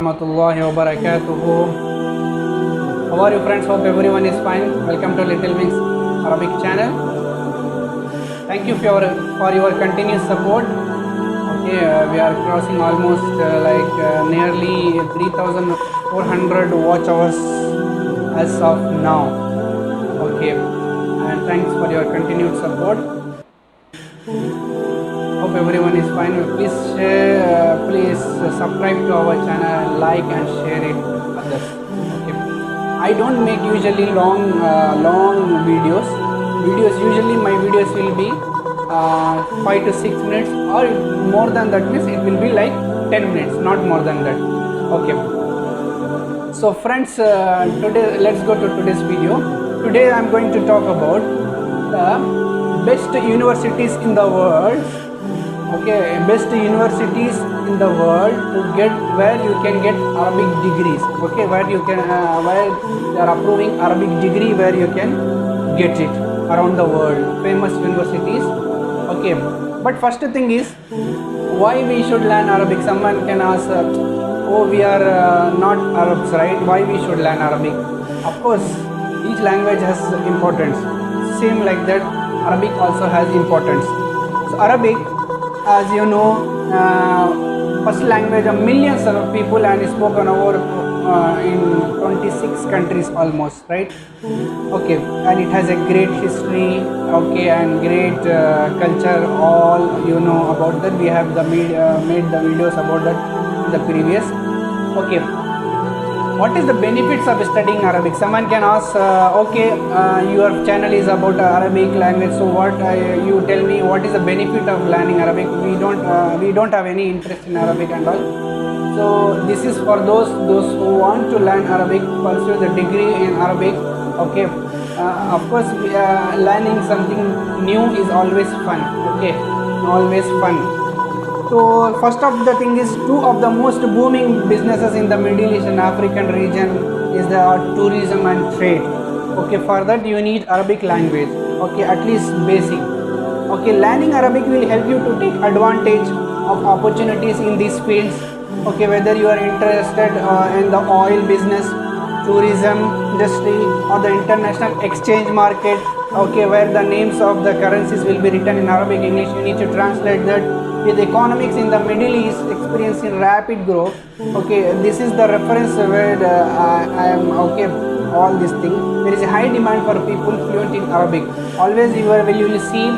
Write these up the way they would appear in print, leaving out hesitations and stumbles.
Warahmatullahi wabarakatuh. How are you friends? Hope everyone is fine. Welcome to Little Wings Arabic channel. Thank you for your continuous support. Okay, we are crossing almost nearly 3,400 watch hours as of now. Okay, and thanks for your continued support. Hope everyone is fine. Please share, please subscribe to our channel, like and share it others. Okay. I don't make usually long videos. Usually my videos will be 5 to 6 minutes, or more than that means it will be like 10 minutes, not more than that. Okay. So friends, today let's go to today's video. Today I am going to talk about the best universities in the world. Okay, best universities in the world to get where you can get Arabic degrees. Okay, where you can where they are approving Arabic degree, where you can get it around the world, famous universities. Okay, but first thing is, why we should learn Arabic? Someone can ask, oh, we are not Arabs, right? Why we should learn Arabic? Of course, each language has importance. Same like that, Arabic also has importance. So Arabic, as you know, first language of millions of people and is spoken over in 26 countries almost, right? Okay, and it has a great history, okay, and great culture. All you know about that. We have made the videos about that in the previous. Okay, what is the benefits of studying Arabic? Someone can ask, your channel is about Arabic language, so what you tell me, what is the benefit of learning Arabic? We don't have any interest in Arabic and all. So this is for those who want to learn Arabic, pursue the degree in Arabic. Okay, of course, learning something new is always fun. Okay, always fun. So first of the thing is, two of the most booming businesses in the Middle East and African region is the tourism and trade. Okay, for that you need Arabic language. Okay, at least basic. Okay, learning Arabic will help you to take advantage of opportunities in these fields. Okay, whether you are interested in the oil business, tourism industry, or the international exchange market. Okay, where the names of the currencies will be written in Arabic, English. You need to translate that. With economics in the Middle East experiencing rapid growth, okay, this is the reference where I am, okay, all these things. There is a high demand for people fluent in Arabic. Always you will see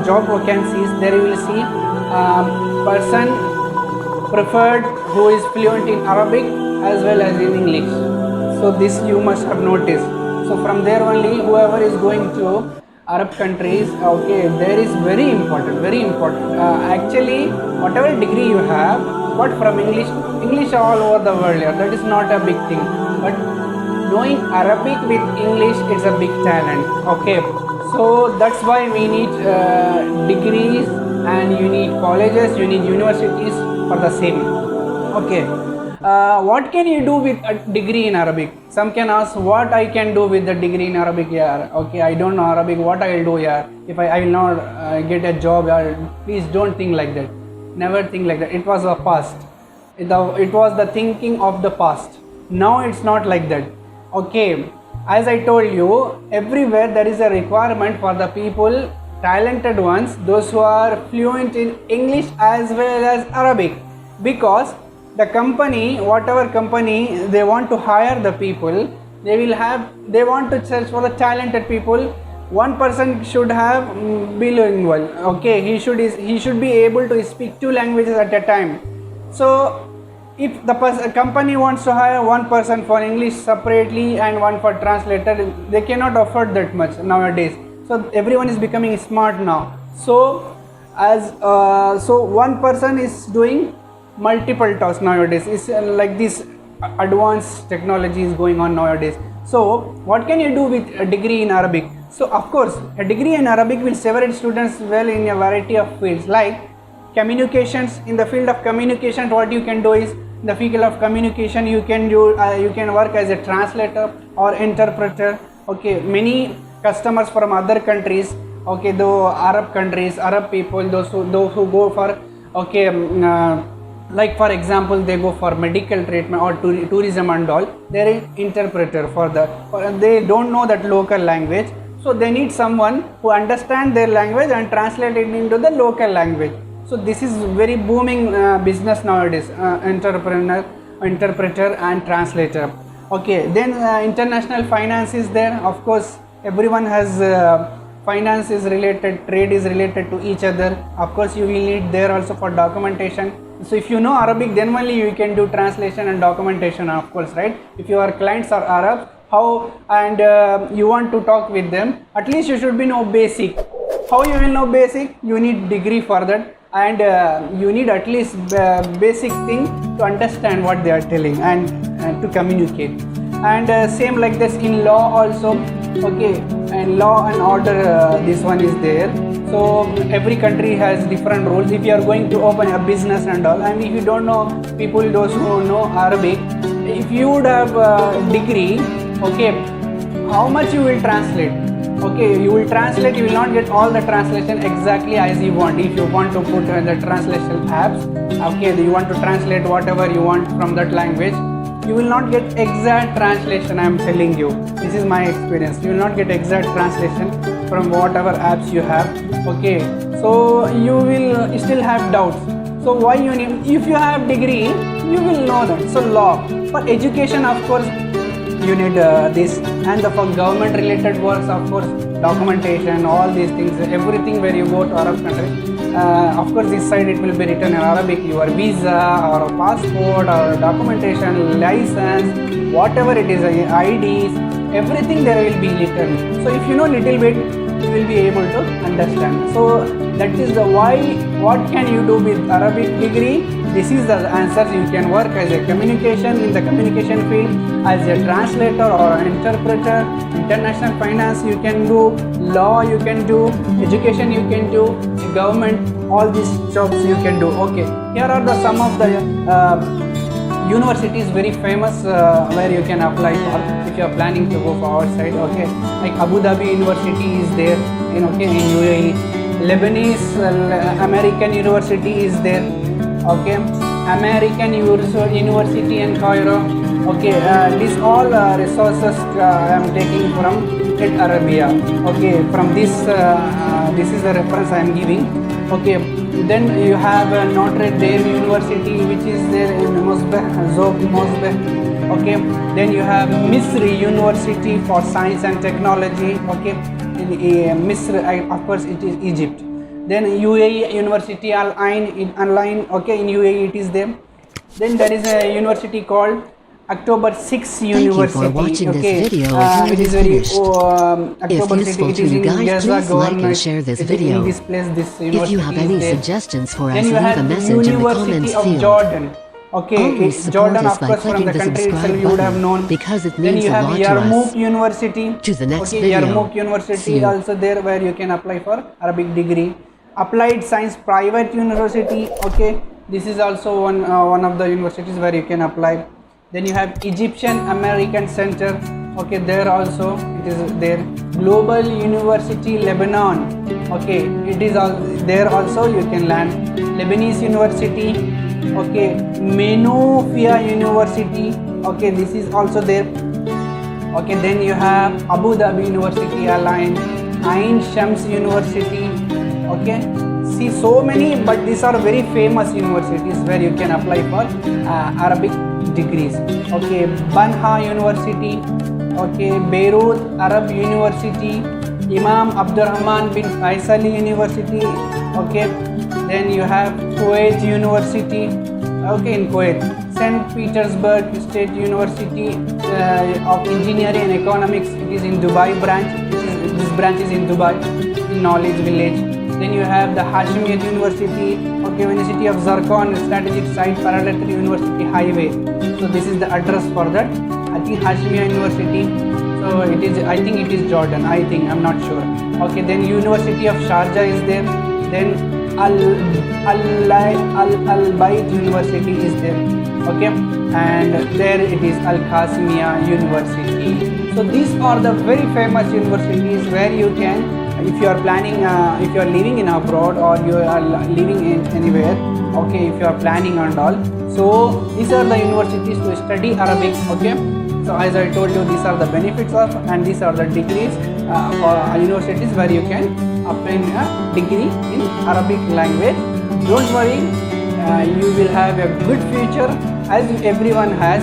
job vacancies, there you will see person preferred who is fluent in Arabic as well as in English. So this you must have noticed. So from there only, whoever is going to Arab countries, okay, there is very important. Actually, whatever degree you have, but from English all over the world, yeah, that is not a big thing. But knowing Arabic with English, it's a big talent. Okay, so that's why we need degrees, and you need colleges, you need universities for the same. Okay. What can you do with a degree in Arabic? Some can ask, what I can do with the degree in Arabic? Yeah, okay, I don't know Arabic, what I will do? Yeah, if I will not get a job, please don't think like that. Never think like that. It was the past. It was the thinking of the past. Now it's not like that. Okay, as I told you, everywhere there is a requirement for the people, talented ones, those who are fluent in English as well as Arabic, because the company, whatever company they want to hire the people, they want to search for the talented people. One person should have bilingual. Okay, he should be able to speak two languages at a time. So if the company wants to hire one person for English separately and one for translator, they cannot afford that much nowadays. So everyone is becoming smart now. So so one person is doing multiple tasks nowadays. It's like this advanced technology is going on nowadays. So what can you do with a degree in Arabic? So of course, a degree in Arabic will separate students well in a variety of fields, like communications. In the field of communication, what you can do is, in the field of communication, you can work as a translator or interpreter. Okay, many customers from other countries, okay, though Arab countries, Arab people, those who go for, okay, like for example they go for medical treatment or tourism and all, they're an interpreter for that, they don't know that local language, so they need someone who understand their language and translate it into the local language. So this is very booming business nowadays, interpreter and translator. Okay, then international finance is there. Of course everyone has finance is related, trade is related to each other. Of course you will need there also for documentation. So if you know Arabic, then only you can do translation and documentation, of course, right? If your clients are Arab, how and you want to talk with them, at least you should be know basic. How you will know basic? You need degree for that, and you need at least basic thing to understand what they are telling and to communicate. And same like this in law also. Okay, and law and order, this one is there. So every country has different rules. If you are going to open a business and all, and if you don't know, people those who know Arabic, if you would have a degree, okay, how much you will translate? Okay, you will translate, you will not get all the translation exactly as you want. If you want to put the translation apps, okay, you want to translate whatever you want from that language, you will not get exact translation. I am telling you, this is my experience. You will not get exact translation from whatever apps you have. Okay, so you will still have doubts. So why you need, if you have degree, you will know that. So law, for education, of course you need this, and for government related works, of course documentation, all these things, everything where you go to Arab country. Of course this side it will be written in Arabic, your visa or passport or documentation, license, whatever it is, IDs, everything there will be written. So if you know little bit, you will be able to understand. So that is the why. What can you do with Arabic degree? This is the answers. You can work as a communication in the communication field, as a translator or an interpreter, international finance you can do, law you can do, education you can do, government, all these jobs you can do. Okay, here are the some of the universities very famous where you can apply for if you are planning to go for outside. Okay, like Abu Dhabi University is there in UAE. Lebanese American University is there. Okay, American University in Cairo. Okay, these all resources I am taking from Ed Arabia. Okay, from this this is the reference I am giving. Okay, then you have Notre Dame University, which is there in Mosbeh. Okay, then you have Misri University for Science and Technology. Okay, in Misr, of course it is Egypt. Then UAE University Al Ain, okay, in UAE it is there. Then there is a university called October 6 University. Thank you for watching okay, this video until it it is is very finished. October If useful City. It to is you in guys, Gaza please like and government. share this It is in video. this place. This university If you have is any there. suggestions for us, Then you leave have a message in the University comments of field. Jordan. Okay, Always support Jordan, us of by course, from clicking the the country itself subscribe you would have button, known. because it Then means you a have lot to us. Yarmouk University. To the next okay, video. Yarmouk See University you. also there where you can apply for Arabic degree. Applied Science Private University. Okay, this is also one of the universities where you can apply. Then you have Egyptian American Center. Okay, there also it is there. Global University Lebanon. Okay, it is all there also you can land. Lebanese University. Okay, Menofia University. Okay, this is also there. Okay, then you have Abu Dhabi University Align, Ain Shams University. Okay, see so many, but these are very famous universities where you can apply for Arabic degrees. Okay, Banha University. Okay, Beirut Arab University, Imam Abdurrahman bin Faisal University. Okay, then you have Kuwait University. Okay, in Kuwait, St. Petersburg State University of Engineering and Economics. It is in Dubai branch. This branch is in Dubai, in Knowledge Village. Then you have the Hashimiyat University. Okay, University of Zarqan Strategic Site Parallel University Highway. So this is the address for that. I think Hashimiyat University. So it is. I think it is Jordan. I think, I'm not sure. Okay, then University of Sharjah is there. Then Al Bayt University is there. Okay, and there it is Al Qasimiyya University. So these are the very famous universities where you can, if you are planning, if you are living in abroad or you are living in anywhere, okay, if you are planning and all. So these are the universities to study Arabic, okay. So as I told you, these are the benefits of, and these are the degrees for universities where you can obtain a degree in Arabic language. Don't worry, you will have a good future, as everyone has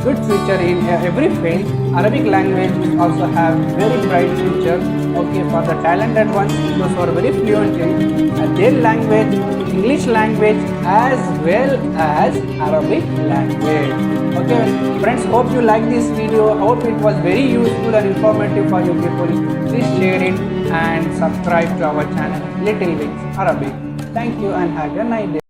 good future in every field. Arabic language will also have very bright future, okay, for the talented ones, those who are very fluent in their language, English language as well as Arabic language. Okay friends, hope you like this video, hope it was very useful and informative for you people. Please share it and subscribe to our channel Little Wings Arabic. Thank you and have a nice day.